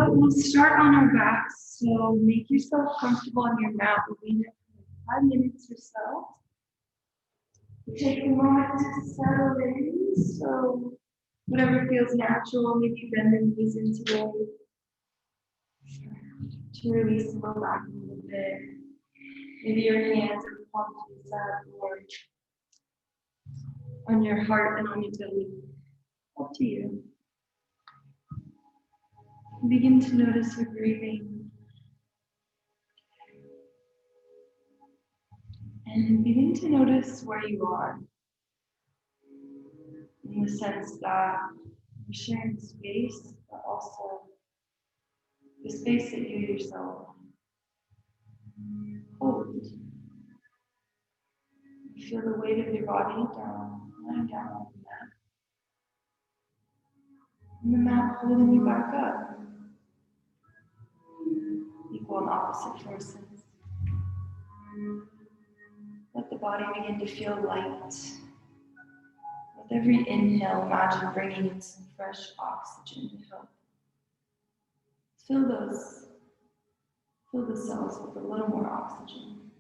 But we'll start on our backs, so make yourself comfortable on your mat. We'll be here for 5 minutes or so. Take a moment to settle in, so whatever feels natural, maybe bend the knees into it, to release and go back a little bit. Maybe your hands are palms up or on your heart and on your belly. Up to you. Begin to notice your breathing. And begin to notice where you are. In the sense that you're sharing space, but also the space that you yourself hold. You feel the weight of your body lying down on the mat. And the mat holding you back up. Equal and opposite forces. Let the body begin to feel light. With every inhale, imagine bringing in some fresh oxygen to help fill the cells with a little more oxygen.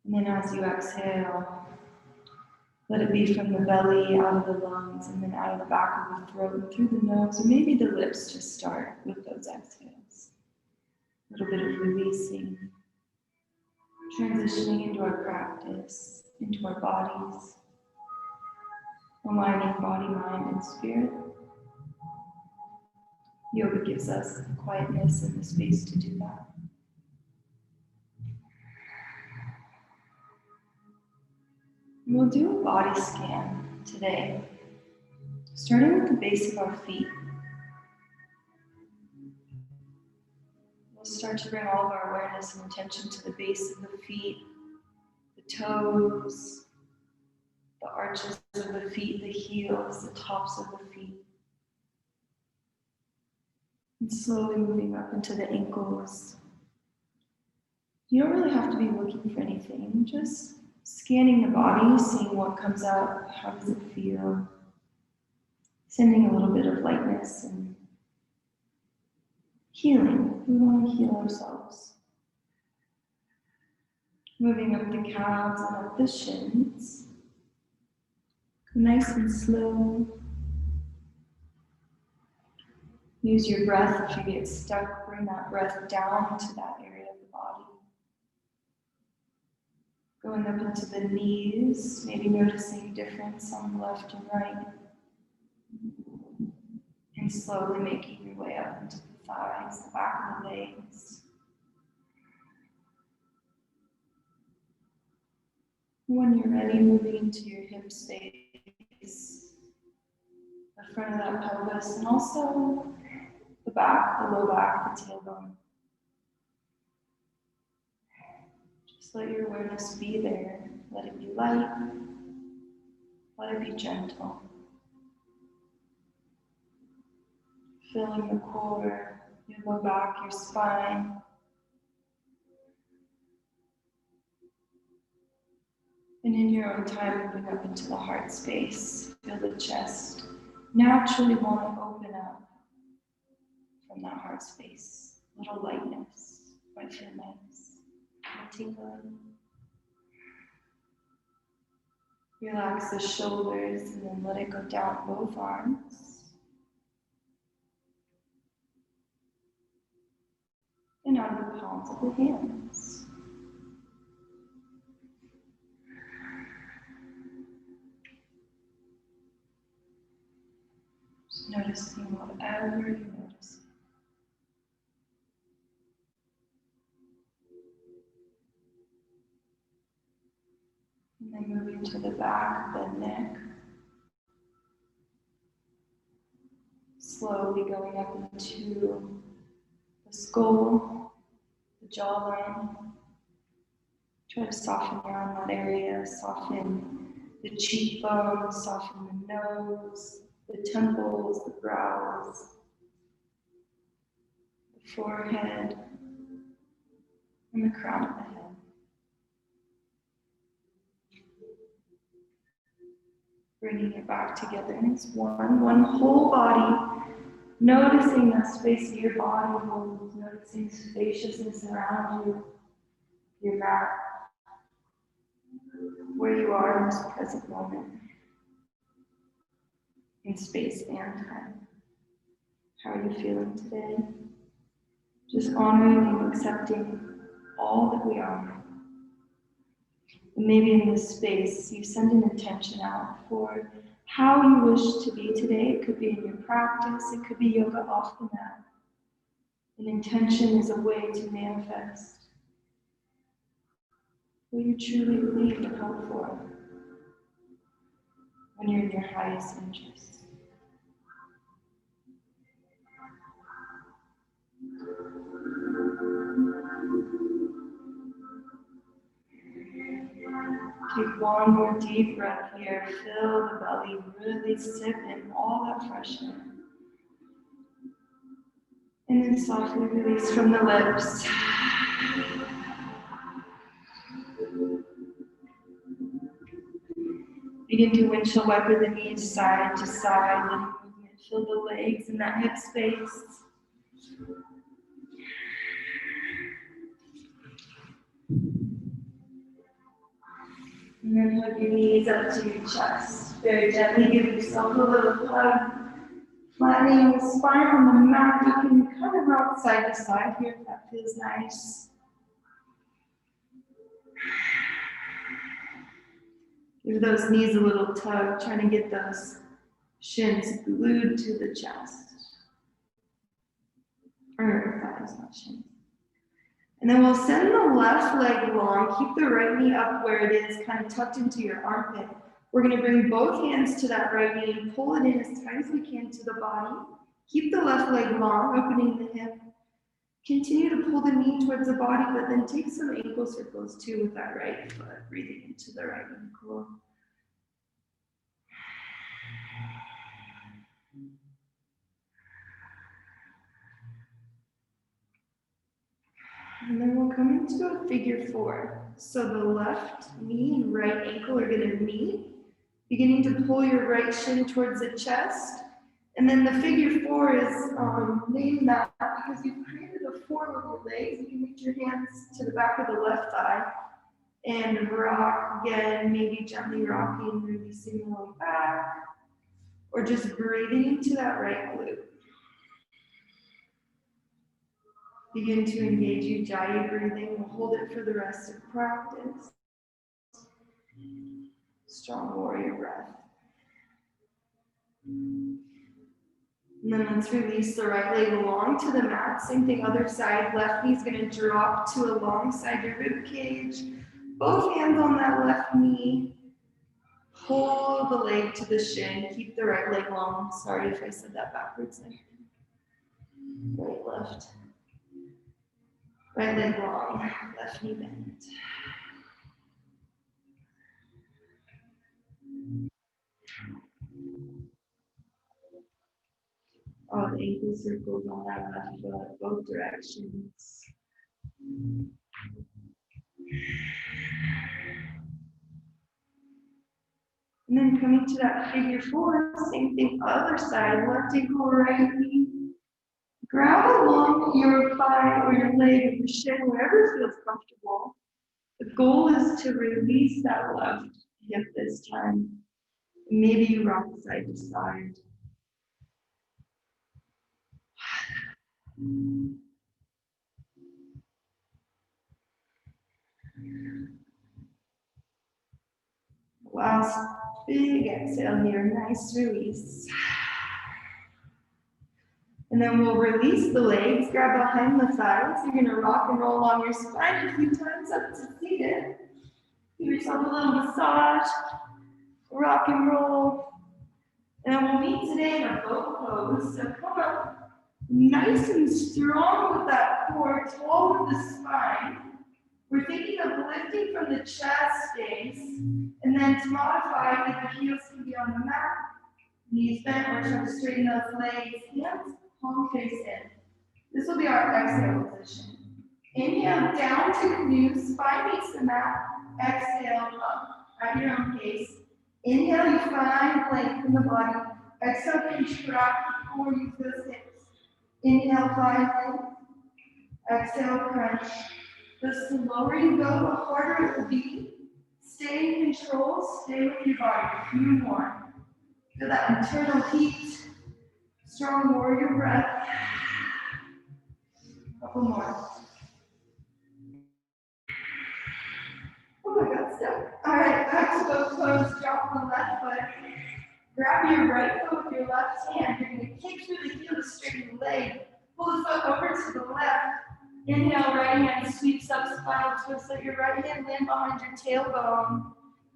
And then as you exhale, let it be from the belly, out of the lungs, and then out of the back of the throat, and through the nose, or maybe the lips to start with those exhales. A little bit of releasing, transitioning into our practice, into our bodies, aligning body, mind, and spirit. Yoga gives us the quietness and the space to do that. We'll do a body scan today, starting with the base of our feet. We'll start to bring all of our awareness and attention to the base of the feet, the toes, the arches of the feet, the heels, the tops of the feet. And slowly moving up into the ankles. You don't really have to be looking for anything, just scanning the body, seeing what comes up, how does it feel, sending a little bit of lightness and healing. We want to heal ourselves. Moving up the calves and up the shins. Nice and slow. Use your breath. If you get stuck, bring that breath down to that area of the body. Going up into the knees, maybe noticing difference on the left and right. And slowly making your way up into the thighs, the back of the legs. When you're ready, moving into your hip space, the front of that pelvis, and also the back, the low back, the tailbone. Just let your awareness be there. Let it be light. Let it be gentle. Filling the core, your low back, your spine. And in your own time, moving up into the heart space. Feel the chest. Naturally want to open up from that heart space. A little lightness. Might feel nice. Tingling. Relax the shoulders and then let it go down both arms. And out of the palms of the hands. Just noticing whatever you notice. And then moving to the back of the neck. Slowly going up into the skull, the jawline. Try to soften around that area, soften the cheekbones, soften the nose, the temples, the brows, the forehead, and the crown of the head. Bringing it back together, and it's one whole body Noticing that space your body holds, noticing spaciousness around you, your mat, where you are in this present moment, in space and time. How are you feeling today? Just honoring and accepting all that we are. And maybe in this space, you send an intention out for how you wish to be today. It could be in your practice, it could be yoga off the mat. An intention is a way to manifest what you truly believe and hope for when you're in your highest interest. Take one more deep breath here. Fill the belly, really sip in all that fresh air. And then softly release from the lips. Begin to windshield wiper the knees side to side. Let movement fill the legs in that hip space. And then hug your knees up to your chest. Very gently give yourself a little hug. Flattening the spine on the mat. You can kind of rock side to side here if that feels nice. Give those knees a little tug, trying to get those shins glued to the chest. Or thighs, not shins. And then we'll send the left leg long. Keep the right knee up where it is, kind of tucked into your armpit. We're going to bring both hands to that right knee and pull it in as tight as we can to the body. Keep the left leg long, opening the hip. Continue to pull the knee towards the body, but then take some ankle circles too with that right foot, breathing into the right ankle. And then we'll come into a figure four. So the left knee and right ankle are going to meet, beginning to pull your right shin towards the chest. And then the figure four is named that because you've created a four with your legs. You can reach your hands to the back of the left thigh and rock again, maybe gently rocking, releasing the low back, or just breathing into that right glute. Begin to engage Ujjayi breathing. We'll hold it for the rest of practice. Strong warrior breath. And then let's release the right leg along to the mat. Same thing, other side. Left knee's going to drop to alongside your rib cage. Both hands on that left knee. Pull the leg to the shin. Keep the right leg long. Sorry if I said that backwards there. Right, left. Right leg long. Left knee bent. Oh, the ankle circles on that left foot, both directions. And then coming to that figure four, same thing, other side, left ankle, right knee. Grab along your thigh or your leg or your shin, wherever feels comfortable. The goal is to release that left hip this time. Maybe you rock side to side. Last big exhale here, nice release. And then we'll release the legs, grab behind the thighs. You're gonna rock and roll along your spine a few times up to seated. Give yourself a little massage, rock and roll. And then we'll meet today in a boat pose. So come up nice and strong with that core, tall with the spine. We're thinking of lifting from the chest base, and then to modify that the heels can be on the mat, knees bent, we're trying to straighten those legs, hands, palm face in. This will be our exhale position. Inhale, down to canoe, spine meets the mat. Exhale, up at your own pace. Inhale, you find length in the body. Exhale, contract the core, use those hips. Inhale, finally. Exhale, crunch. The slower you go, the harder it will be. Stay in control, stay with your body. A few more. Feel that internal heat. Strong warrior breath. Couple more. Oh, I got stuck. All right, back to both toes. Drop the left foot. Grab your right foot with your left hand. You're going to kick through the heel to straighten the leg. Pull the foot over to the left. Inhale, right hand sweeps up, spinal twist. Let your right hand land behind your tailbone.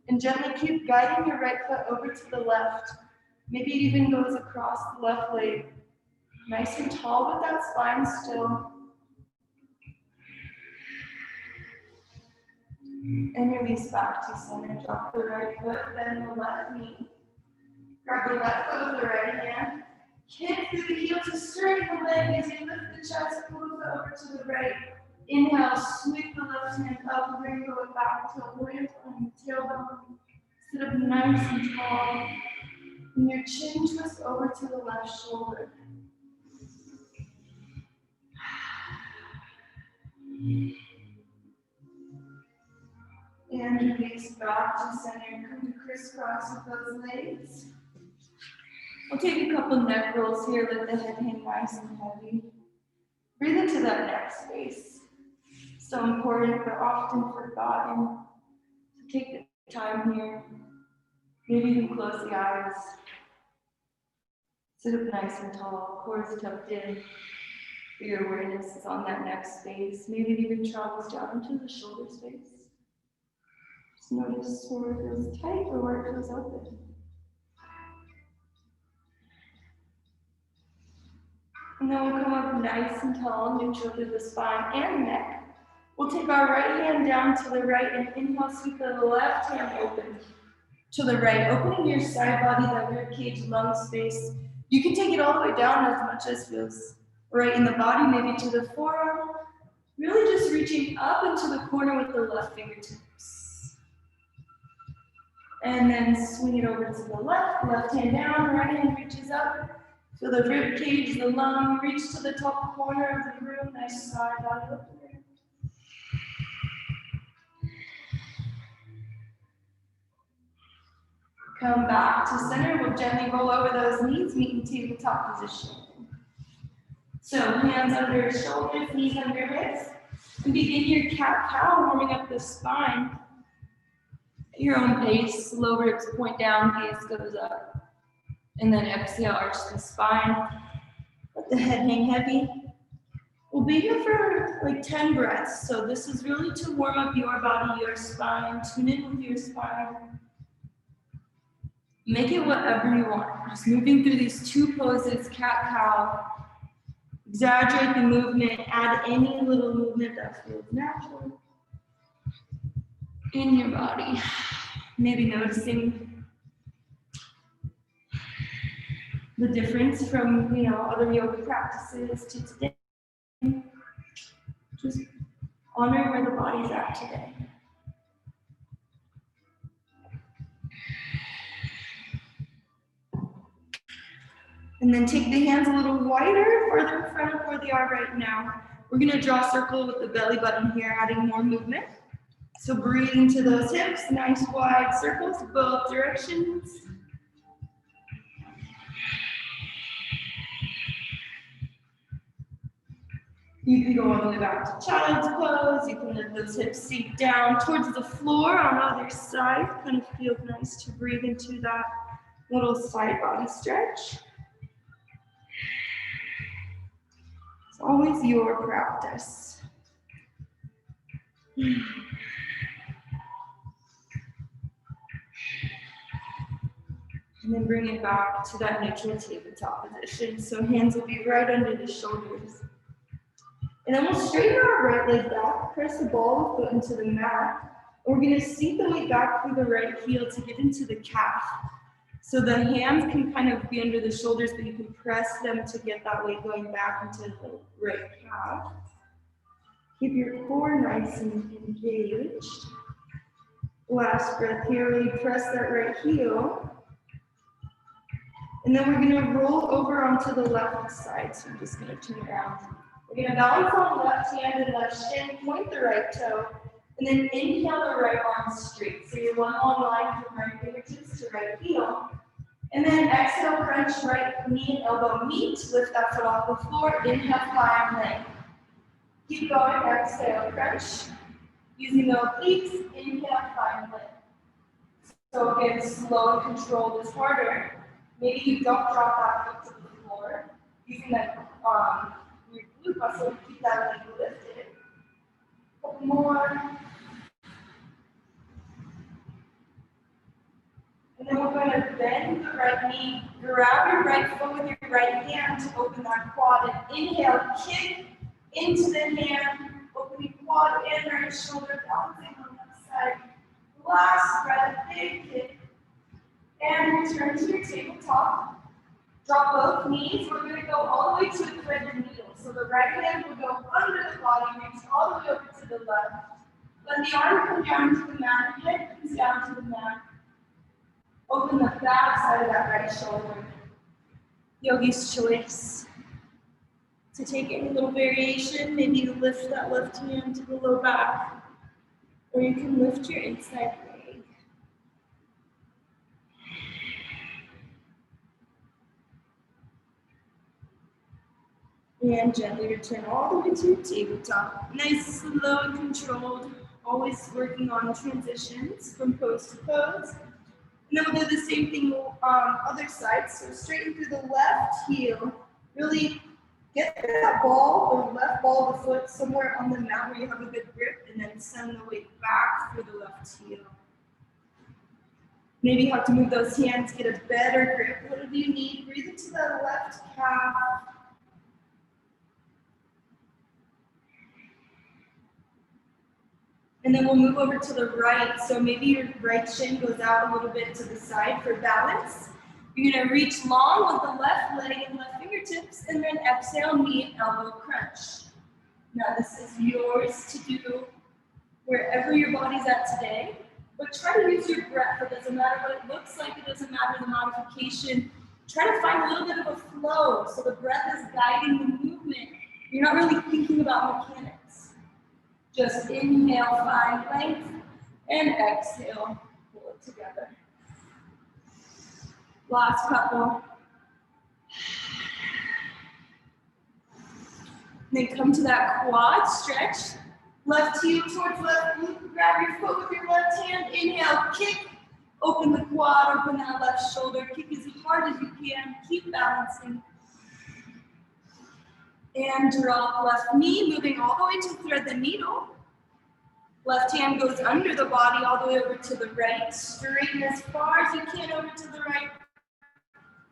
And gently keep guiding your right foot over to the left. Maybe it even goes across the left leg. Nice and tall with that spine still. And release back to center. Drop the right foot, bend the left knee. Grab the left foot with the right hand. Kick through the heel to straighten the leg as you lift the chest, pull the foot over to the right. Inhale, sweep the left hand up, wrinkle it back to land on the tailbone. Sit up nice and tall. And your chin twist over to the left shoulder. And release back to center. Come to crisscross with those legs. We'll take a couple neck rolls here. Let the head hang nice and heavy. Breathe into that neck space. So important, but often forgotten. So take the time here. Maybe you can close the eyes. Sit up nice and tall, core is tucked in. Your awareness is on that neck space. Maybe it even travels down into the shoulder space. Just notice where it feels tight or where it feels open. And then we'll come up nice and tall, neutral through the spine and neck. We'll take our right hand down to the right and inhale, sweep the left hand open to the right, opening your side body, that rib cage, lung space. You can take it all the way down as much as feels right in the body, maybe to the forearm. Really just reaching up into the corner with the left fingertips. And then swing it over to the left hand down, right hand reaches up. Feel the rib cage, the lung, reach to the top corner of the room, nice side body up there. Come back to center, we'll gently roll over those knees, meet in tabletop position. So hands under shoulders, knees under hips, and begin your cat-cow, warming up the spine. At your own pace, low ribs point down, gaze goes up. And then exhale, arch the spine. Let the head hang heavy. We'll be here for like 10 breaths. So this is really to warm up your body, your spine, tune in with your spine. Make it whatever you want. Just moving through these two poses, cat-cow. Exaggerate the movement, add any little movement that feels natural in your body. Maybe noticing the difference from, other yoga practices to today. Just honoring where the body's at today. And then take the hands a little wider, further in front of where they are right now. We're gonna draw a circle with the belly button here, adding more movement. So breathe into those hips, nice wide circles, both directions. You can go all the way back to child's pose. You can let those hips sink down towards the floor on either side. Kind of feels nice to breathe into that little side body stretch. It's always your practice. And then bring it back to that neutral tabletop position. So hands will be right under the shoulders. And then we'll straighten our right leg back, press the ball of the foot into the mat. And we're gonna sink the weight back through the right heel to get into the calf. So the hands can kind of be under the shoulders, but you can press them to get that weight going back into the right calf. Keep your core nice and engaged. Last breath here, really press that right heel. And then we're gonna roll over onto the left side. So I'm just gonna turn around. We're gonna balance on left hand and left shin, point the right toe, and then inhale the right arm straight. So you're one long line from right fingertips to right heel. And then exhale, crunch, right knee and elbow meet. Lift that foot off the floor. Inhale, find length. Keep going, exhale, crunch. Using the obliques, inhale, find length. So again, slow and controlled is harder. Maybe you don't drop that foot to the floor. Using that your glute muscle to keep that leg lifted. Couple more. And then we're going to bend the right knee, grab your right foot with your right hand to open that quad, and inhale, kick into the hand, opening quad and right shoulder, balancing on the left side. Last breath, big kick, and return to your tabletop. Drop both knees. We're going to go all the way to the thread the needle. So the right hand will go under the body, reach all the way over to the left. Let the arm come down to the mat, head comes down to the mat. Open the back side of that right shoulder. Yogi's choice. To take any little variation, maybe you lift that left hand to the low back, or you can lift your inside leg. And gently return all the way to your tabletop. Nice, slow, and controlled. Always working on transitions from pose to pose. And then we'll do the same thing on other side. So straighten through the left heel. Really get that ball, the left ball of the foot, somewhere on the mat where you have a good grip, and then send the weight back through the left heel. Maybe you have to move those hands, get a better grip. Whatever you need, breathe into the left calf. And then we'll move over to the right. So maybe your right shin goes out a little bit to the side for balance. You're gonna reach long with the left leg and left fingertips, and then exhale, knee and elbow crunch. Now this is yours to do wherever your body's at today, but try to use your breath. It doesn't matter what it looks like, it doesn't matter the modification. Try to find a little bit of a flow, so the breath is guiding the movement. You're not really thinking about mechanics. Just inhale, find length, and exhale, pull it together. Last couple. Then come to that quad stretch. Left heel towards left glute. Grab your foot with your left hand. Inhale, kick. Open the quad, open that left shoulder. Kick as hard as you can. Keep balancing. And drop left knee, moving all the way to thread the needle. Left hand goes under the body all the way over to the right. Straighten as far as you can over to the right.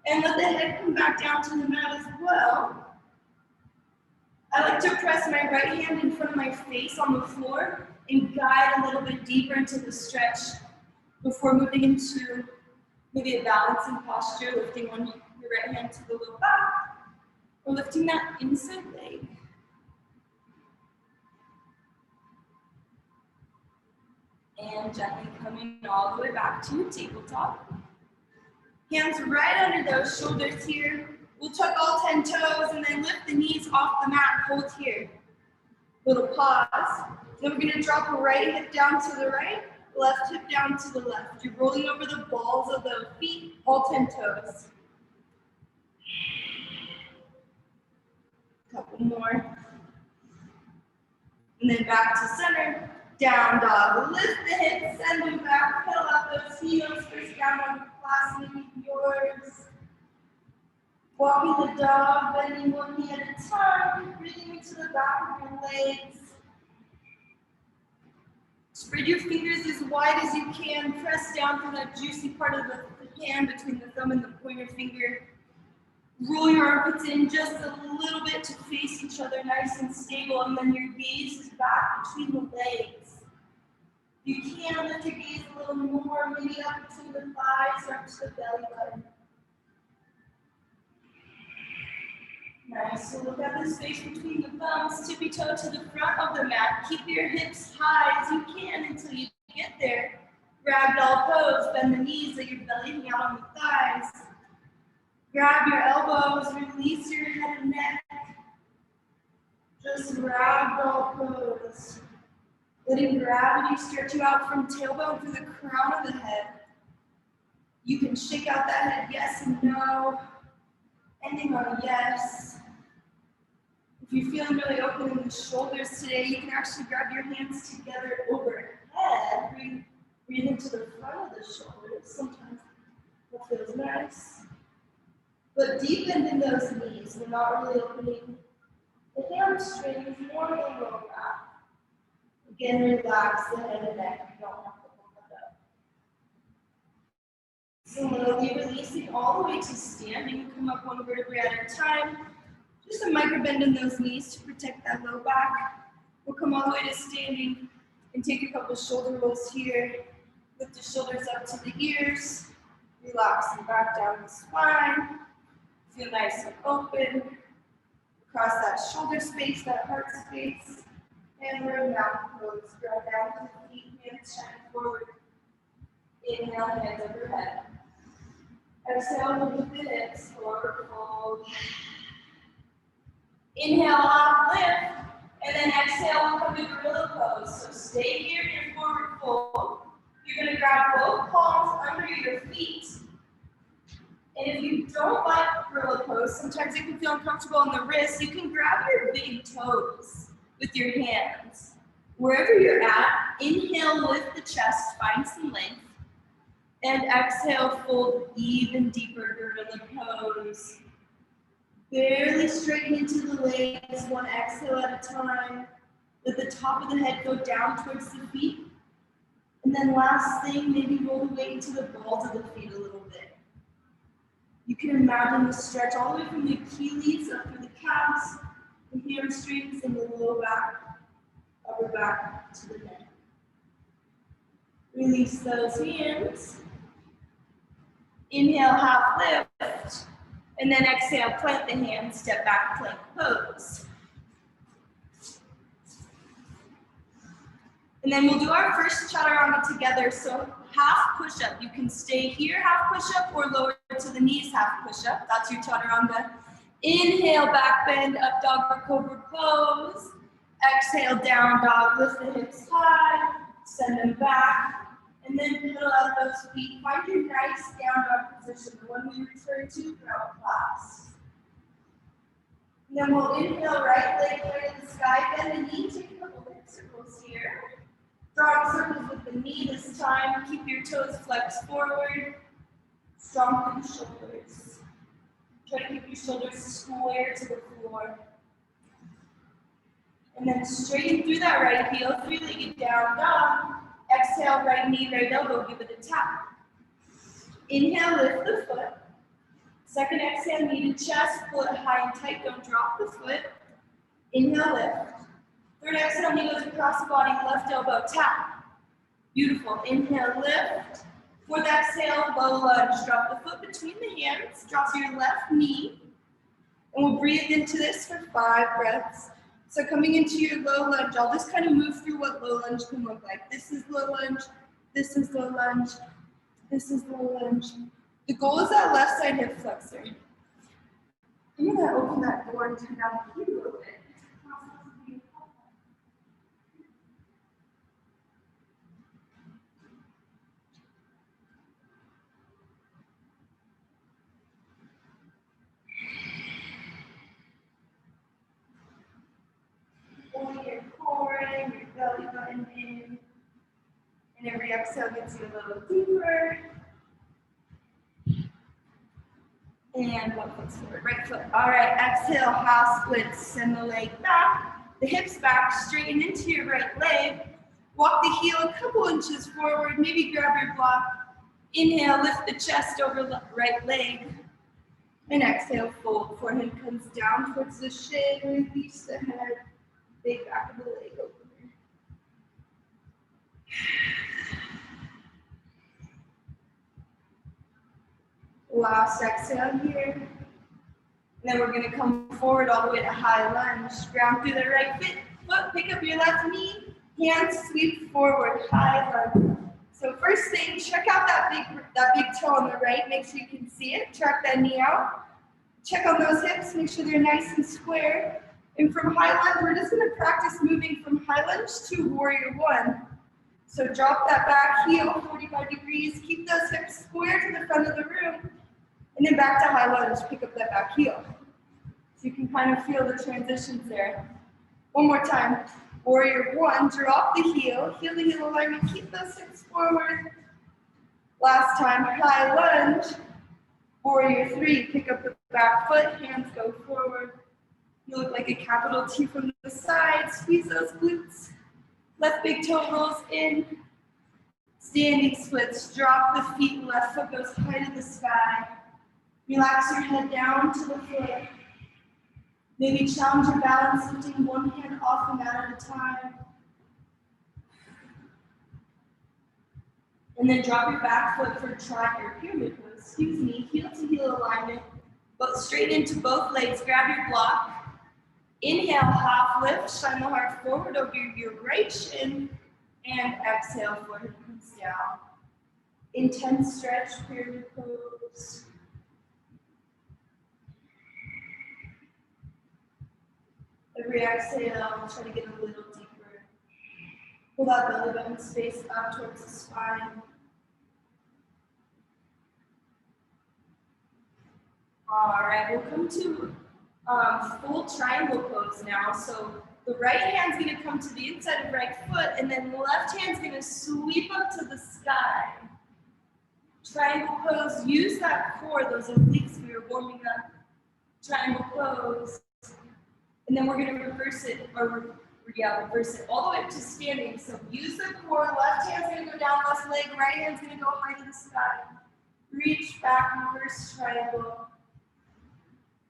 And let the head come back down to the mat as well. I like to press my right hand in front of my face on the floor and guide a little bit deeper into the stretch before moving into maybe a balancing posture, lifting your right hand to the low back, or lifting that inside leg. And gently coming all the way back to your tabletop. Hands right under those shoulders here. We'll tuck all 10 toes and then lift the knees off the mat. Hold here. Little pause. Then we're going to drop a right hip down to the right, left hip down to the left. You're rolling over the balls of the feet, all 10 toes. Couple more. And then back to center. Down dog. Lift the hips, send them back. Pedal out those heels. First down on the class, maybe yours. Walking the dog, bending one knee at a time. Breathing into the back of your legs. Spread your fingers as wide as you can. Press down for that juicy part of the hand between the thumb and the pointer finger. Roll your armpits in just a little bit to face each other nice and stable, and then your gaze is back between the legs. You can lift your gaze a little more, maybe up between the thighs or up to the belly button. Nice, so look at the space between the thumbs, tippy toe to the front of the mat. Keep your hips high as you can until you get there. Ragdoll pose, bend the knees, let your belly hang out on the thighs. Grab your elbows, release your head and neck. Just ragdoll pose. Letting gravity stretch you out from tailbone to the crown of the head. You can shake out that head yes and no. Ending on a yes. If you're feeling really open in the shoulders today, you can actually grab your hands together overhead. Breathe into the front of the shoulders. Sometimes that feels nice. But deep in those knees. We're not really opening the hamstrings, more than lower back. Again, relax the head and neck. You don't have to hold that up. Slowly releasing all the way to standing. Come up one vertebrae at a time. Just a micro bend in those knees to protect that low back. We'll come all the way to standing and take a couple shoulder rolls here. Lift the shoulders up to the ears. Relaxing back down the spine. Feel nice and open. Across that shoulder space, that heart space. And we're in mountain pose. Grab down to the feet, hands shine forward. Inhale, hands overhead. Exhale, move the hips, forward fold. Inhale, up, lift. And then exhale, we'll come to gorilla pose. So stay here in your forward fold. You're going to grab both palms under your feet. And if you don't like gorilla pose, sometimes it can feel uncomfortable on the wrists, you can grab your big toes with your hands. Wherever you're at, inhale, lift the chest, find some length. And exhale, fold even deeper, gorilla pose. Barely straighten into the legs, one exhale at a time. Let the top of the head go down towards the feet. And then last thing, maybe roll the weight into the balls of the feet a little bit. You can imagine the stretch all the way from the Achilles up through the calves, the hamstrings, and the low back, upper back to the neck. Release those hands. Inhale, half lift. And then exhale, plant the hands, step back, plank pose. And then we'll do our first chaturanga together. So half push-up. You can stay here, half push-up, or lower to the knees, half push-up. That's your chaturanga. Inhale, back bend, up dog or cobra pose. Exhale, down dog, lift the hips high, send them back. And then pedal out those feet. Find your nice down dog position, the one we return to throughout class. And then we'll inhale, right leg right to the sky, bend the knee, take a couple hip circles here. Drawing circles with the knee this time. Keep your toes flexed forward. Strong through the shoulders. Try to keep your shoulders square to the floor. And then straighten through that right heel, three-legged down dog. Exhale, right knee, right elbow, give it a tap. Inhale, lift the foot. Second exhale, knee to chest, pull it high and tight, don't drop the foot. Inhale, lift. Third exhale, knee goes across the body, left elbow, tap. Beautiful, inhale, lift. Fourth exhale, low lunge, drop the foot between the hands, drop your left knee. And we'll breathe into this for 5 breaths. So coming into your low lunge, I'll just kind of move through what low lunge can look like. This is low lunge, this is low lunge, this is low lunge. The goal is that left side hip flexor. I'm gonna open that door and turn down the heat a little bit. Pulling your core in, your belly button in. And every exhale gets you a little deeper. And one foot forward, right foot. All right, exhale, half splits. Send the leg back, the hips back, straighten into your right leg. Walk the heel a couple inches forward, maybe grab your block. Inhale, lift the chest over the right leg. And exhale, fold. Forehead comes down towards the shin, release the head. Big back of the leg opener. Last exhale here. And then we're going to come forward all the way to high lunge. Ground through the right foot, pick up your left knee. Hands sweep forward, high lunge. So first thing, check out that big toe on the right. Make sure you can see it. Track that knee out. Check on those hips. Make sure they're nice and square. And from high lunge, we're just going to practice moving from high lunge to warrior one. So drop that back heel 45 degrees. Keep those hips square to the front of the room. And then back to high lunge. Pick up that back heel. So you can kind of feel the transitions there. One more time. Warrior one, drop the heel to heel alignment, keep those hips forward. Last time, high lunge. Warrior three, pick up the back foot, hands go forward. You look like a capital T from the side, squeeze those glutes. Left big toe rolls in. Standing splits, drop the feet, left foot goes high to the sky. Relax your head down to the floor. Maybe challenge your balance, lifting one hand off the mat at a time. And then drop your back foot for your pyramid pose. Heel to heel alignment. But straight into both legs, grab your block. Inhale, half lift, shine the heart forward over your right shin. And exhale, forehead comes down. Intense stretch, pyramid pose. Every exhale, try to get a little deeper. Pull that belly button space up towards the spine. All right, we'll come to full triangle pose now. So the right hand's gonna come to the inside of right foot, and then the left hand's gonna sweep up to the sky. Triangle pose, use that core, those obliques we were warming up. Triangle pose. And then we're going to reverse it all the way up to standing. So use the core, left hand's going to go down, left leg, right hand's going to go high to the sky. Reach back, reverse triangle.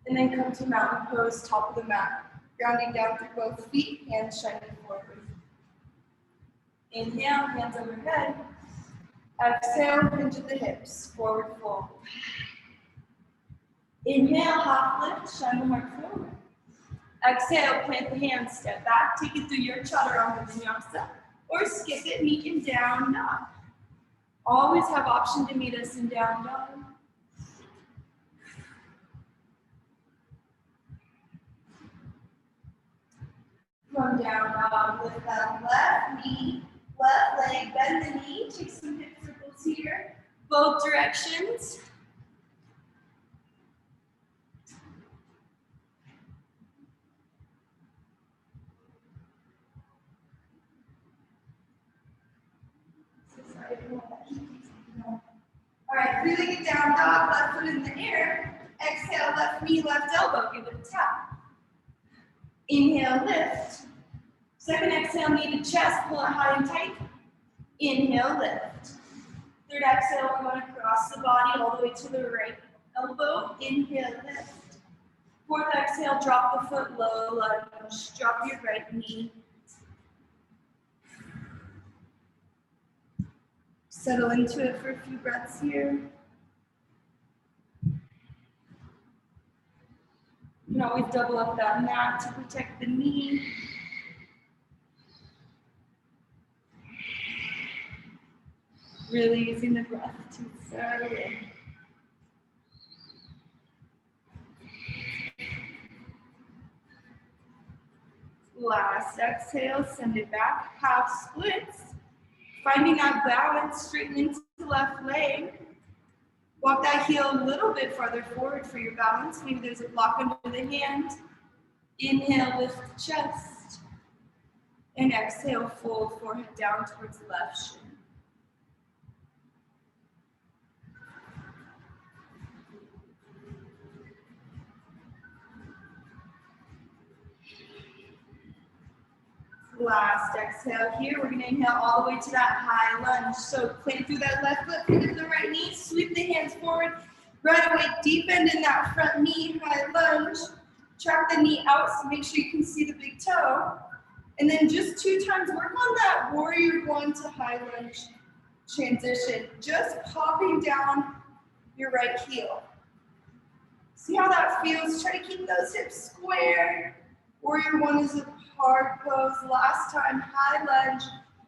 And then come to mountain pose, top of the mat. Grounding down through both feet, hands shining forward. Inhale, hands overhead. Exhale, hinge at the hips, forward fold. Inhale, half lift, shine the heart forward. Exhale, plant the hands, step back, take it through your chaturanga vinyasa, or skip it, meet in down dog. Always have option to meet us in down dog. From down dog, lift that left knee, left leg, bend the knee, take some hip circles here, both directions. All right, three-legged down dog, left foot in the air. Exhale, left knee, left elbow, give it a tap. Inhale, lift. Second exhale, knee to chest, pull it high and tight. Inhale, lift. Third exhale, we're going to cross the body all the way to the right elbow. Inhale, lift. Fourth exhale, drop the foot low, lunge. Drop your right knee. Settle into it for a few breaths here. You can always double up that mat to protect the knee. Really using the breath to settle in. Last exhale, send it back, half splits. Finding that balance, straighten into the left leg. Walk that heel a little bit farther forward for your balance. Maybe there's a block under the hand. Inhale, lift the chest. And exhale, fold forehead down towards the left shin. Last exhale here, we're going to inhale all the way to that high lunge. So plant through that left foot, put into the right knee, sweep the hands forward. Right away, deep bend in that front knee, high lunge. Track the knee out so make sure you can see the big toe. And then just 2 times, work on that warrior one to high lunge transition. Just popping down your right heel. See how that feels? Try to keep those hips square. Warrior one is a hard pose. Last time, high lunge,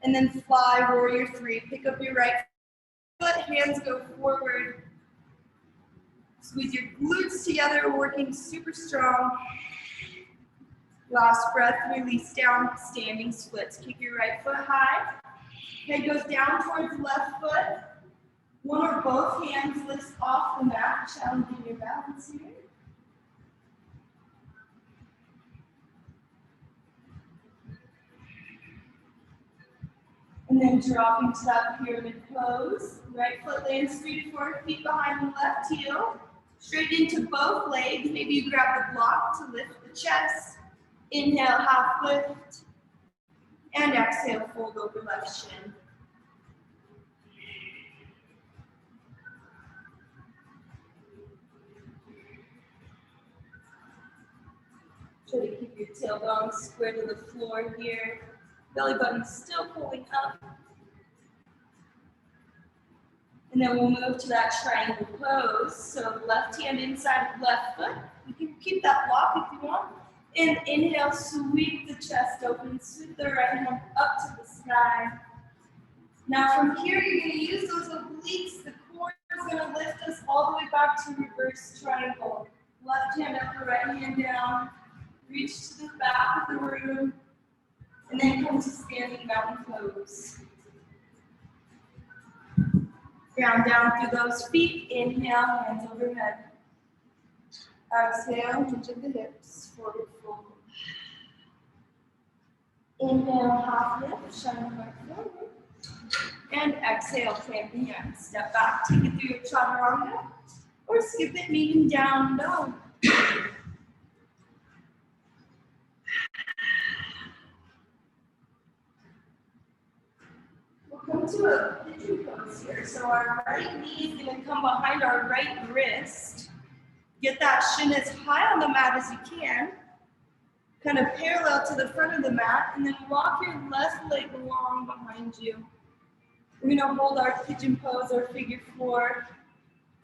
And then fly, warrior three. Pick up your right foot, hands go forward. Squeeze your glutes together, working super strong. Last breath, release down, standing splits. Kick your right foot high. Head goes down towards left foot. One or both hands lifts off the mat, challenging your balance here. And then dropping to that pyramid pose. Right foot lands 3 to 4 feet behind the left heel. Straight into both legs. Maybe you grab the block to lift the chest. Inhale, half lift. And exhale, fold over left shin. Try to keep your tailbone square to the floor here. Belly button still pulling up. And then we'll move to that triangle pose. So left hand inside of left foot. You can keep that block if you want. And inhale, sweep the chest open. Sweep the right hand up to the sky. Now from here, you're going to use those obliques. The core is going to lift us all the way back to reverse triangle. Left hand up, the right hand down. Reach to the back of the room. And then come to standing mountain pose. Ground down through those feet. Inhale, hands overhead. Exhale, hinge of the hips, forward fold. Inhale, half lift, shine the heart forward. And exhale, plant the hands. Step back, take it through your chaturanga. Or skip it, kneeling down, dog. We'll come to a pigeon pose here. So our right knee is going to come behind our right wrist. Get that shin as high on the mat as you can. Kind of parallel to the front of the mat. And then walk your left leg long behind you. We're going to hold our pigeon pose or figure four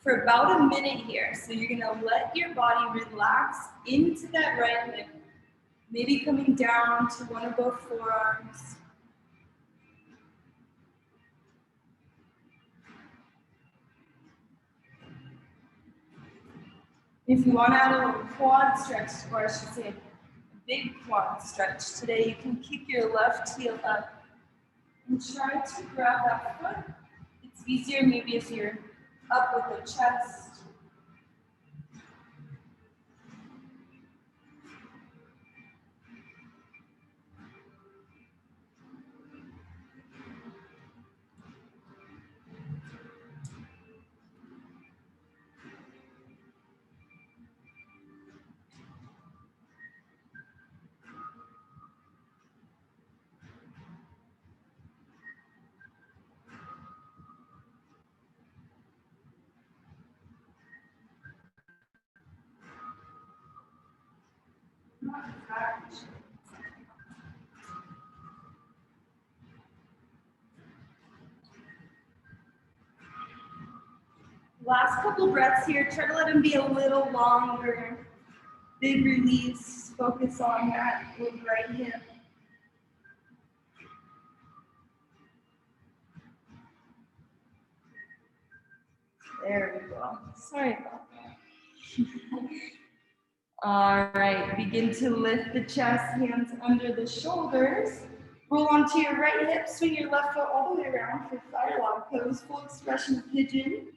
for about a minute here. So you're going to let your body relax into that right hip. Maybe coming down to one or both forearms. If you want to add a little quad stretch, or I should say a big quad stretch today, you can kick your left heel up and try to grab that foot. It's easier maybe if you're up with the chest. Last couple breaths here. Try to let them be a little longer. Big release. Focus on that with right hip. There we go. Sorry about that. All right, begin to lift the chest, hands under the shoulders. Roll onto your right hip, swing your left foot all the way around for firewalk pose, full expression pigeon.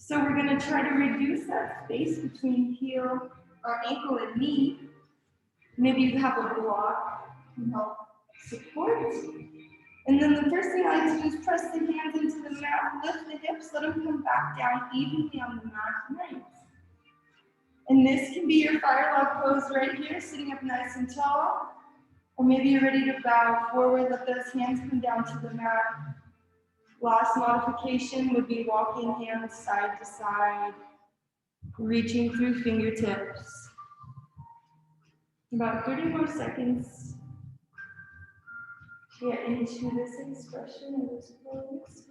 So we're gonna try to reduce that space between heel or ankle and knee. Maybe you have a block to help support. And then the first thing I like to do is press the hands into the mat, lift the hips, let them come back down evenly on the mat. Nice. And this can be your firewalk pose right here, sitting up nice and tall. Or maybe you're ready to bow forward, let those hands come down to the mat. Last modification would be walking hands side to side, reaching through fingertips. About 30 more seconds to get into this expression of this pose.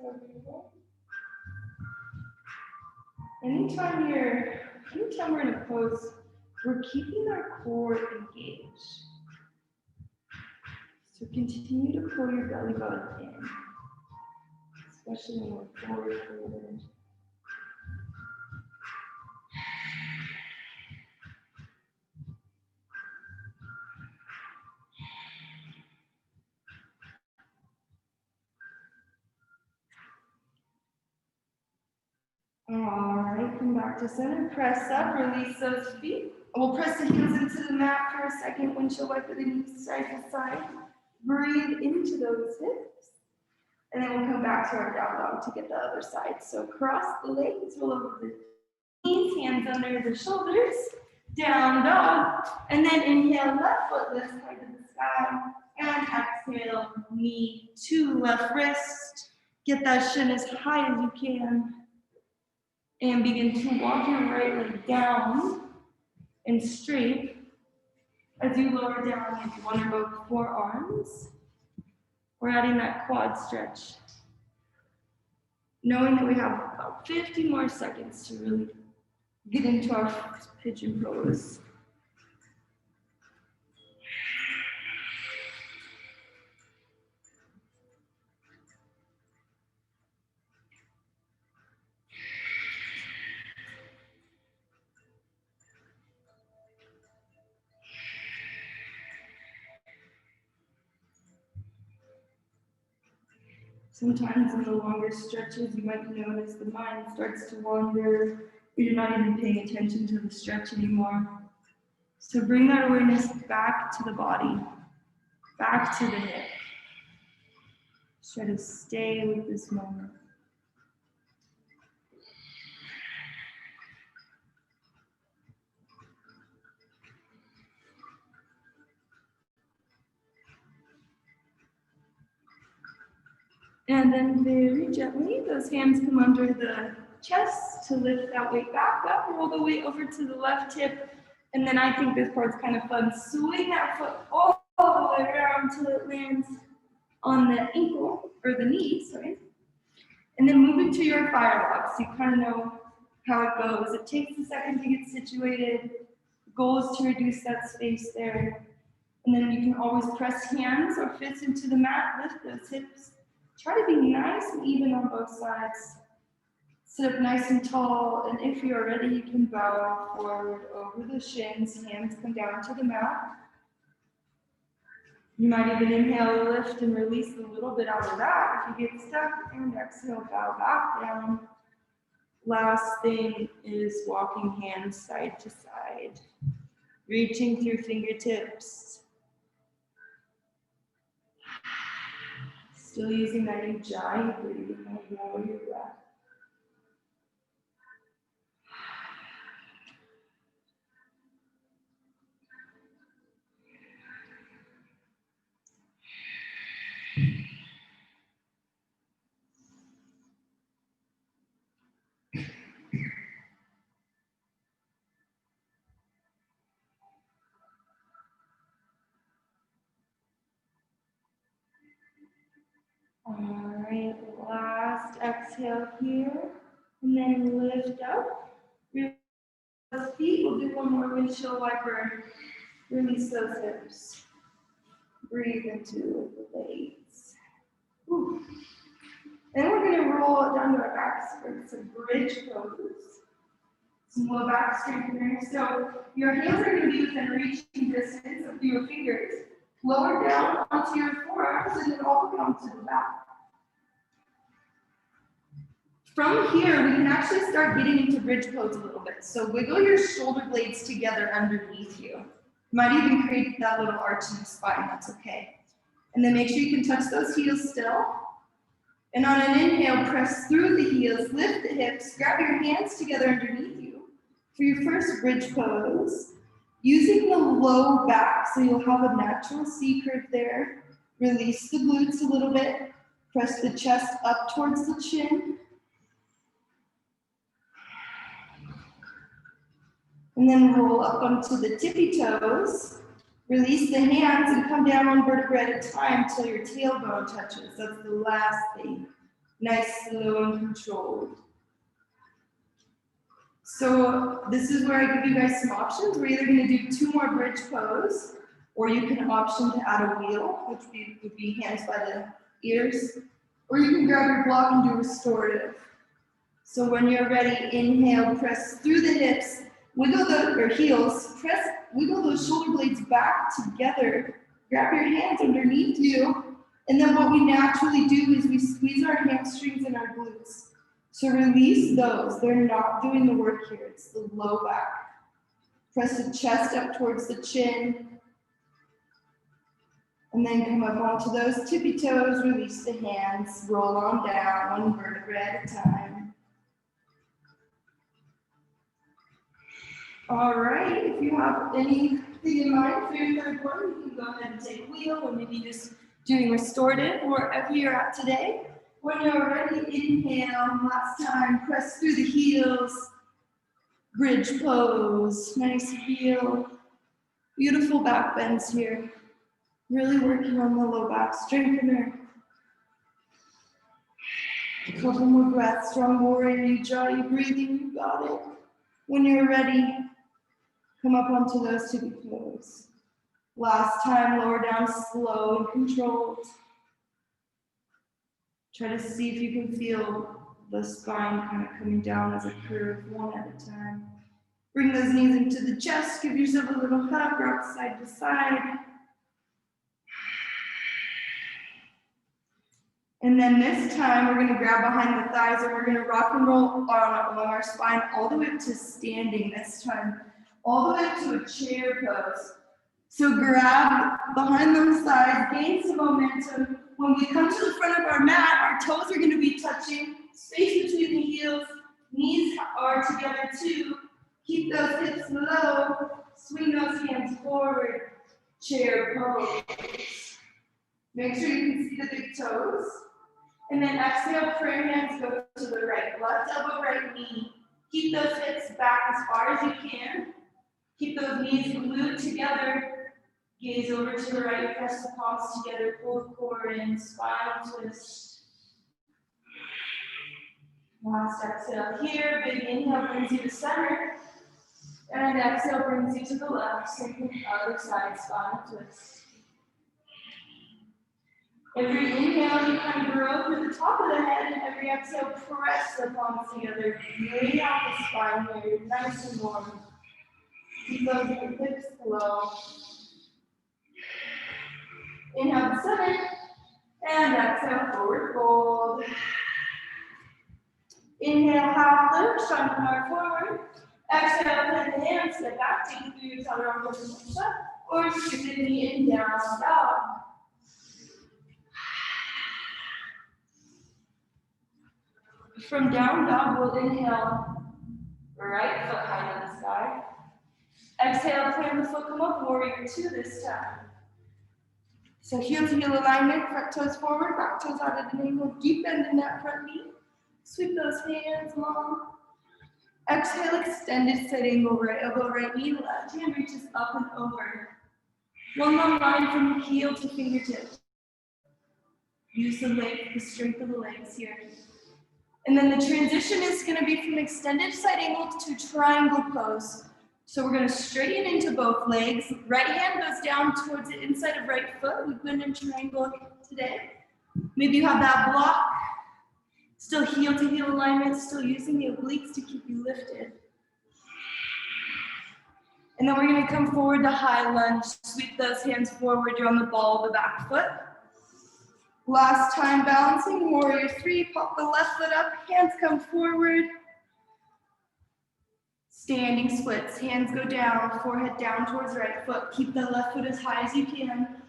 Anytime we're in a pose, we're keeping our core engaged. So continue to pull your belly button in, especially when we're forward folded. All right, come back to center, press up, release those feet. We'll press the heels into the mat for a second, windshield wiper the knees side to side. Breathe into those hips. And then we'll come back to our down dog to get the other side. So cross the legs, roll over the knees, hands under the shoulders, down dog. And then inhale, left foot lifts high to the sky. And exhale, knee to left wrist. Get that shin as high as you can. And begin to walk your right leg down and straight. As you lower down into one or both forearms, we're adding that quad stretch. Knowing that we have about 50 more seconds to really get into our pigeon pose. Sometimes in the longer stretches, you might notice the mind starts to wander, or you're not even paying attention to the stretch anymore. So bring that awareness back to the body, back to the hip. Just try to stay with this moment. And then very gently, those hands come under the chest to lift that weight back up. Roll the weight over to the left hip. And then I think this part's kind of fun. Swing that foot all the way around till it lands on the ankle, or the knee, sorry. And then move into your fire log, so you kind of know how it goes. It takes a second to get situated. The goal is to reduce that space there. And then you can always press hands or fists into the mat, lift those hips. Try to be nice and even on both sides. Sit up nice and tall, and if you're ready, you can bow forward over the shins, hands come down to the mat. You might even inhale, lift, and release a little bit out of that if you get stuck, and exhale, bow back down. Last thing is walking hands side to side, reaching through fingertips. Still using that ujjayi breathing, lower your breath. All right, last exhale here, and then lift up. Release those feet. We'll do one more windshield wiper. Release those hips. Breathe into the legs. Whew. Then we're going to roll it down to our backs for some bridge poses. Some low back strength here. So your hands are going to be within reaching distance of your fingers. Lower down onto your forearms and then all the way onto the back. From here, we can actually start getting into bridge pose a little bit. So wiggle your shoulder blades together underneath you. You might even create that little arch in the spine, that's okay. And then make sure you can touch those heels still. And on an inhale, press through the heels, lift the hips, grab your hands together underneath you for your first bridge pose. Using the low back, so you'll have a natural C curve there. Release the glutes a little bit. Press the chest up towards the chin. And then roll up onto the tippy toes. Release the hands and come down one vertebra at a time until your tailbone touches. That's the last thing. Nice, slow, and controlled. So this is where I give you guys some options. We're either going to do 2 more bridge pose, Or you can option to add a wheel, which would be hands by the ears. Or you can grab your block and do restorative. So when you're ready, inhale, press through the hips, wiggle your heels, wiggle those shoulder blades back together. Grab your hands underneath you. And then what we naturally do is we squeeze our hamstrings and our glutes. So release those. They're not doing the work here. It's the low back. Press the chest up towards the chin. And then come up onto those tippy toes. Release the hands. Roll on down, one vertebra at a time. All right. If you have anything in mind for your third one, you can go ahead and take a wheel, or maybe just doing restorative wherever you're at today. When you're ready, inhale. Last time, press through the heels. Bridge pose. Nice wheel. Beautiful back bends here. Really working on the low back strengthener. Couple more breaths. Strong warrior. You draw your breathing. You got it. When you're ready, come up onto those tippy toes. Last time, lower down slow and controlled. Try to see if you can feel the spine kind of coming down as a curve, one at a time. Bring those knees into the chest, give yourself a little hug, rock side to side. And then this time, we're gonna grab behind the thighs and we're gonna rock and roll along our spine all the way up to standing this time. All the way up to a chair pose. So grab behind those thighs, gain some momentum. When we come to the front of our mat, our toes are gonna be touching, space between the heels, knees are together too. Keep those hips low, swing those hands forward, chair pose. Make sure you can see the big toes. And then exhale, prayer hands go to the right. Left elbow, right knee. Keep those hips back as far as you can. Keep those knees glued together. Gaze over to the right, press the palms together, pull the core in, spinal twist. Last exhale here, big inhale brings you to center. And exhale brings you to the left, straighten the other side, spinal twist. Every inhale, you kind of grow through the top of the head, and every exhale, press the palms together. Lay out the spine here, nice and warm. Keep those hips low. Inhale to center, and exhale, forward fold. Inhale, half lift, shine the heart forward. Exhale, plant the hands, step back, take it through your chaturanga position, or skip the knee and down dog. From down dog, we'll inhale, right foot high to the sky. Exhale, plant the foot, come up, warrior two this time. So heel to heel alignment, front toes forward, back toes out at an angle, deep bend in that front knee. Sweep those hands long. Exhale, extended side angle, right elbow, right knee, left hand reaches up and over. One long line from heel to fingertips. Use the leg, the strength of the legs here. And then the transition is going to be from extended side angle to triangle pose. So we're going to straighten into both legs. Right hand goes down towards the inside of right foot. We've been in triangle today. Maybe you have that block. Still heel to heel alignment, still using the obliques to keep you lifted. And then we're going to come forward to high lunge. Sweep those hands forward. You're on the ball of the back foot. Last time, balancing warrior three. Pop the left foot up. Hands come forward. Standing splits, hands go down, forehead down towards right foot. Keep the left foot as high as you can.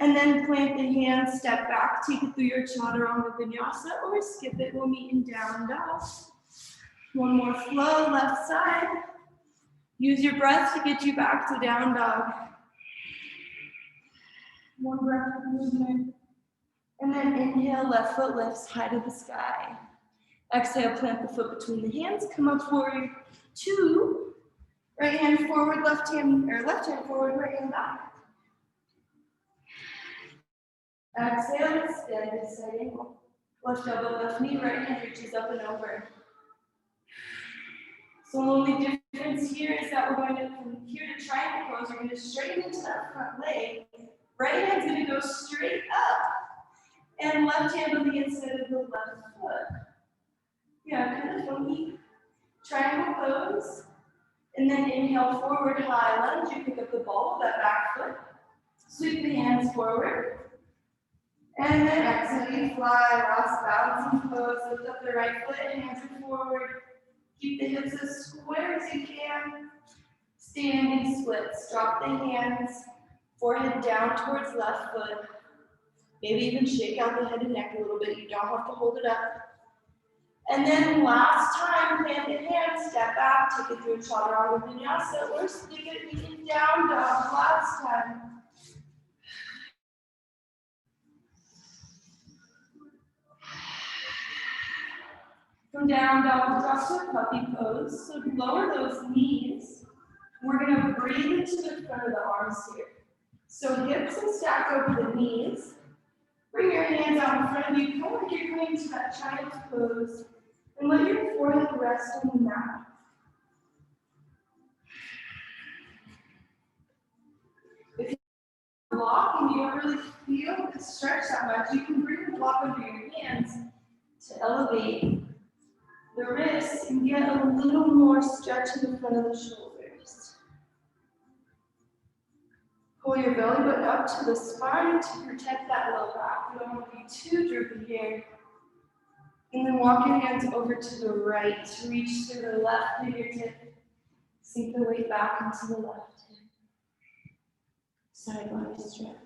And then plant the hands, step back, take it through your chaturanga vinyasa, or skip it, we'll meet in down dog. One more flow, left side. Use your breath to get you back to down dog. One breath of movement. And then inhale, left foot lifts high to the sky. Exhale, plant the foot between the hands, come up forward, two. Right hand forward, left hand forward, right hand back. Exhale, extend this side angle. Left elbow, left knee, right hand reaches up and over. So the only difference here is that we're going to, from here to triangle pose, we're going to straighten into that front leg. Right hand's going to go straight up, and left hand on the inside of the left foot. Yeah, kind of funky. Triangle pose, and then inhale, forward high lunge. You pick up the ball of that back foot. Sweep the hands forward. And then exhale, you fly, last balancing pose. Lift up the right foot, hands are forward. Keep the hips as square as you can. Standing splits. Drop the hands, forehead down towards left foot. Maybe even shake out the head and neck a little bit. You don't have to hold it up. And then last time, hand in hand, step back, take it through a chaturanga vinyasa, or stick it in down dog last time. From down dog, drop to a puppy pose. So lower those knees. We're gonna breathe into the front of the arms here. So hips and stack over the knees. Bring your hands out in front of you, kind of like you're going to that child's pose. And let your forehead rest on the mat. If you block and you don't really feel the stretch that much, you can bring the block under your hands to elevate the wrists and get a little more stretch in the front of the shoulders. Pull your belly button up to the spine to protect that low back. You don't want to be too droopy here. And then walk your hands over to the right to reach through the left fingertip. Sink the weight back into the left hip. Side body stretch.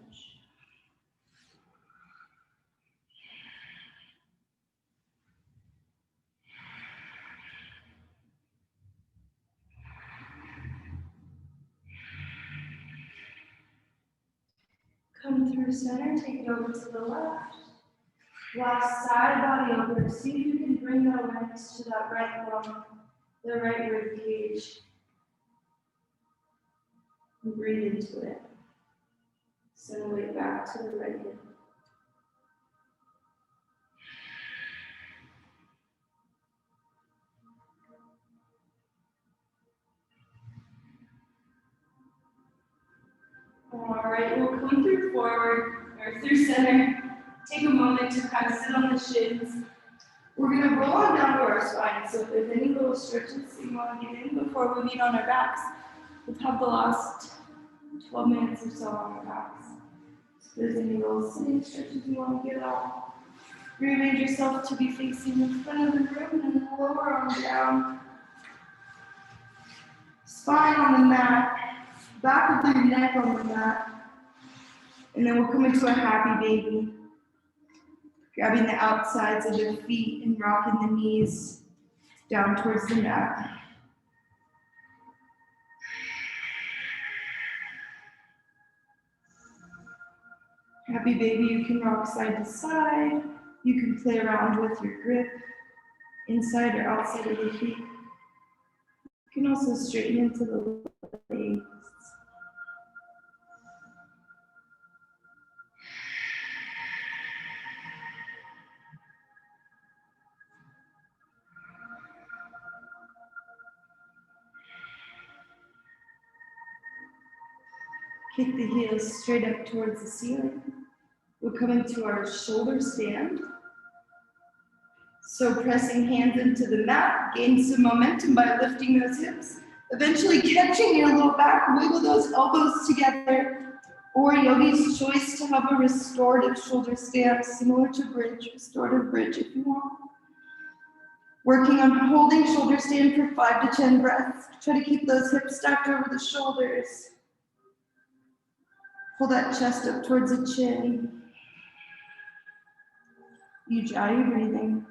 Come through center, take it over to the left. Last side body over. See if you can bring that awareness to that right lung, the right rib cage. And breathe into it. Send the weight back to the right hip. All right, we'll come through forward, or through center. Take a moment to kind of sit on the shins. We're going to roll on down to our spine. So if there's any little stretches you want to get in before we meet on our backs, we'll have the last 12 minutes or so on our backs. So if there's any little sitting stretches you want to get out, rearrange yourself to be facing the front of the room and then lower arm down. Spine on the mat. Back of your neck on the mat. And then we'll come into a happy baby. Grabbing the outsides of the feet and rocking the knees down towards the mat. Happy baby, you can rock side to side. You can play around with your grip inside or outside of the feet. You can also straighten into the legs. Kick the heels straight up towards the ceiling. We'll come into our shoulder stand. So pressing hands into the mat, gain some momentum by lifting those hips. Eventually catching your low back, wiggle those elbows together. Or yogi's choice to have a restorative shoulder stand, similar to bridge, restorative bridge if you want. Working on holding shoulder stand for 5 to 10 breaths. Try to keep those hips stacked over the shoulders. Pull that chest up towards the chin. Ujjayi breathing.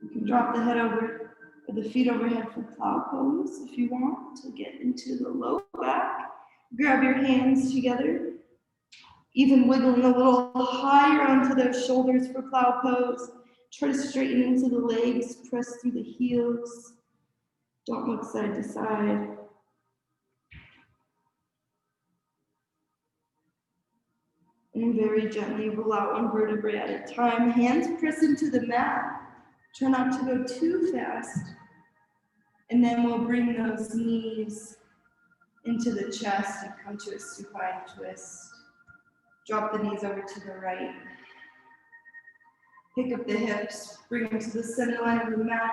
You can drop the head over, or the feet overhead for cloud pose if you want to get into the low back. Grab your hands together, even wiggling a little higher onto those shoulders for cloud pose. Try to straighten into the legs, press through the heels. Don't look side to side. And very gently roll out one vertebrae at a time. Hands press into the mat. Try not to go too fast. And then we'll bring those knees into the chest and come to a supine twist. Drop the knees over to the right. Pick up the hips, bring them to the center line of the mat,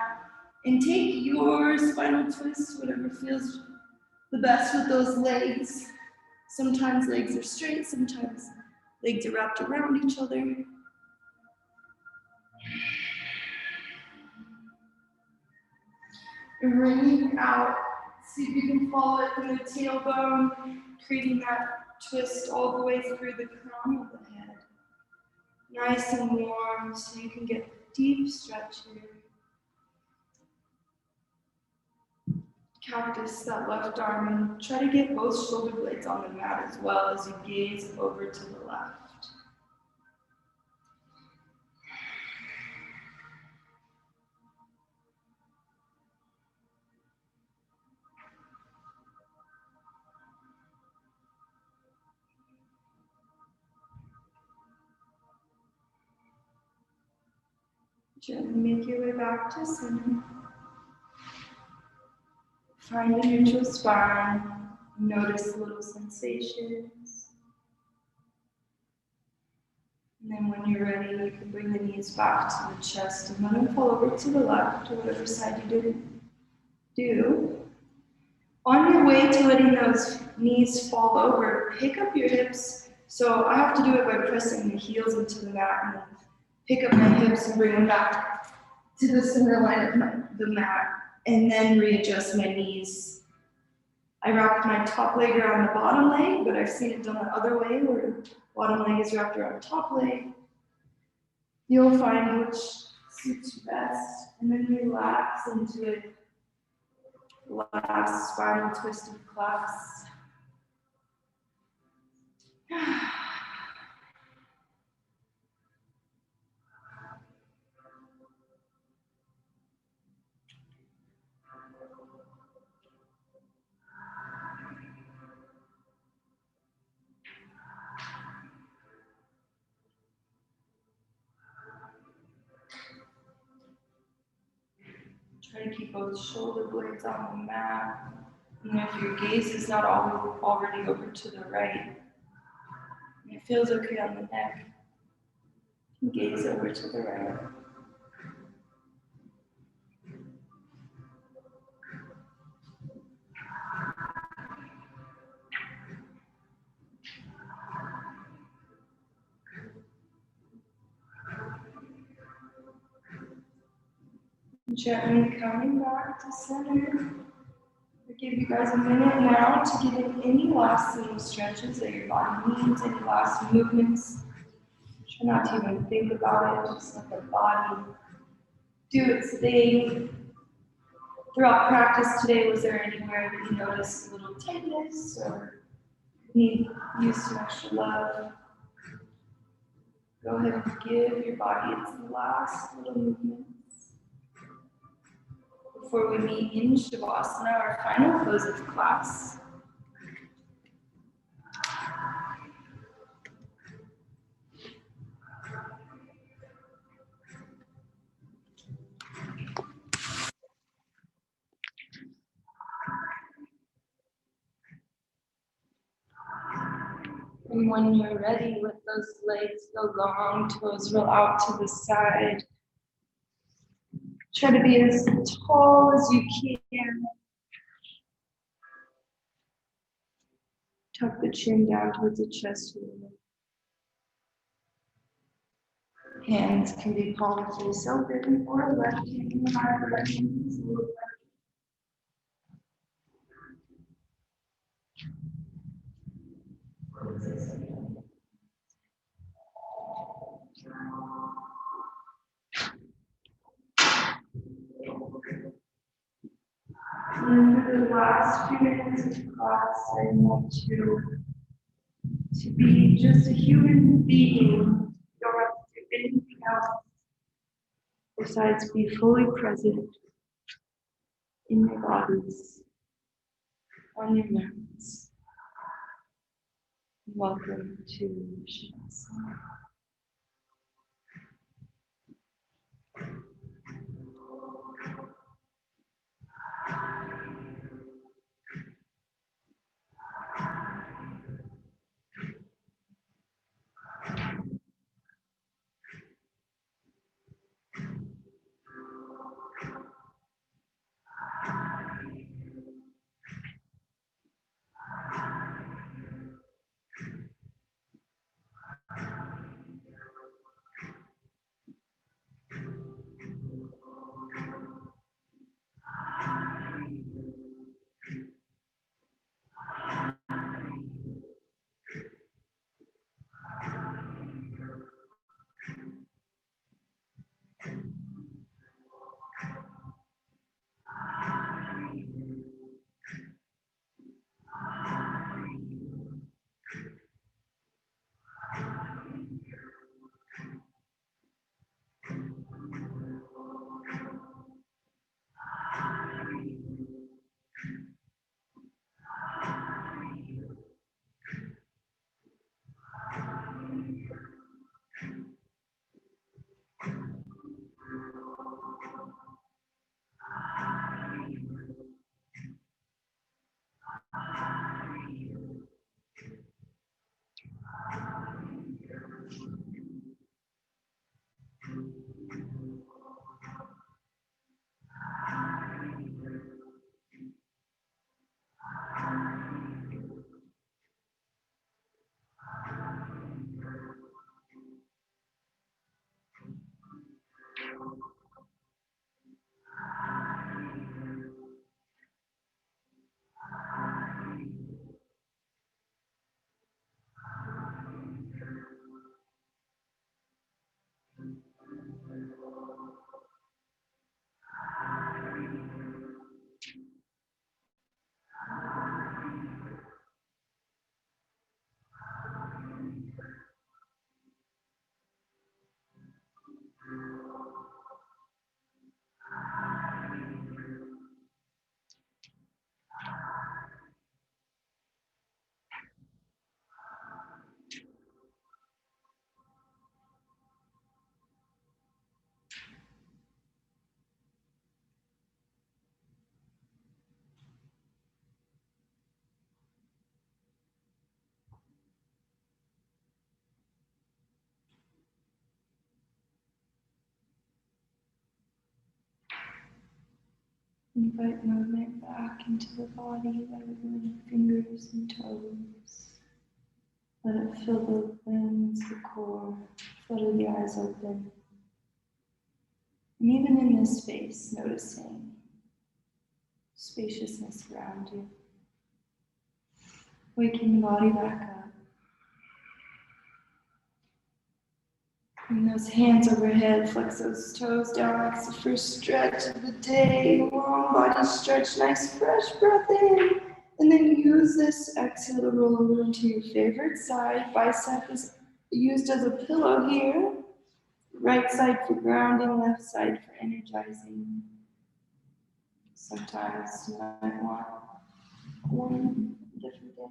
and take your spinal twist, whatever feels the best with those legs. Sometimes legs are straight, sometimes legs are wrapped around each other. And bringing out, see if you can follow it from the tailbone, creating that twist all the way through the crown of the head. Nice and warm, so you can get deep stretch here. Cactus that left arm, and try to get both shoulder blades on the mat as well as you gaze over to the left. Gently make your way back to center. Find a neutral spine. Notice little sensations. And then when you're ready, you can bring the knees back to the chest and let them fall over to the left or whatever side you didn't do. On your way to letting those knees fall over, pick up your hips. So I have to do it by pressing the heels into the mat and then pick up my hips and bring them back to the center line of the mat, and then readjust my knees. I wrap my top leg around the bottom leg, but I've seen it done the other way where bottom leg is wrapped around top leg. You'll find which suits you best, and then relax into it. Last spinal twist of class. Try to keep both shoulder blades on the mat. And if your gaze is not already over to the right, and it feels okay on the neck, gaze over to the right. Gently coming back to center. I'll give you guys a minute now to get in any last little stretches that your body needs, any last movements. Try not to even think about it, just let the body do its thing. Throughout practice today, was there anywhere that you noticed a little tightness or need use some extra love? Go ahead and give your body its last little movements. Before we meet in Shavasana, our final pose of class. And when you're ready, let those legs go long, toes roll out to the side. Try to be as tall as you can. Tuck the chin down towards the chest. Hands can be palm face open or left hand in the right direction. And for the last few minutes of class, I want you to be just a human being. You don't have to do anything else besides be fully present in your bodies, on your mats. Welcome to Vinyasa. Invite movement back into the body by wiggling fingers and toes. Let it fill the limbs, the core, flutter the eyes open. And even in this space, noticing spaciousness around you. Waking the body back up. Bring those hands overhead, flex those toes down. It's the first stretch of the day. Long body stretch, nice fresh breath in. And then use this exhale to roll over into your favorite side. Bicep is used as a pillow here. Right side for grounding, left side for energizing. Sometimes you might want one different day.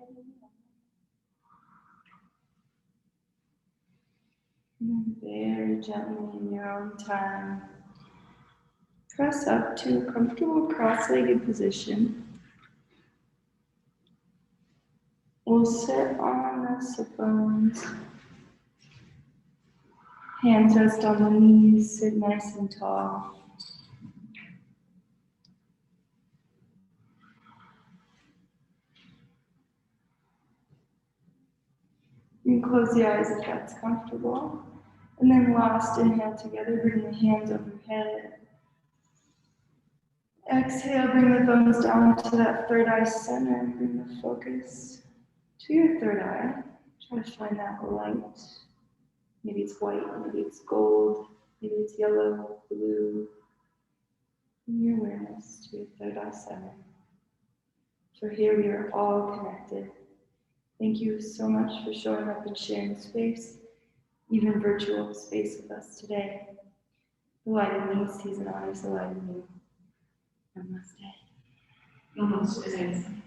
And then very gently in your own time, press up to a comfortable cross-legged position. We'll sit on the sit bones. Hands rest on the knees, sit nice and tall. You can close the eyes if that's comfortable. And then last inhale together, bring the hands overhead. Exhale, bring the thumbs down to that third eye center. Bring the focus to your third eye. Try to find that light. Maybe it's white, maybe it's gold, maybe it's yellow, blue. Bring your awareness to your third eye center. For here we are all connected. Thank you so much for showing up and sharing space, even virtual space with us today. The light in me sees and honors the light in you. Namaste. Namaste.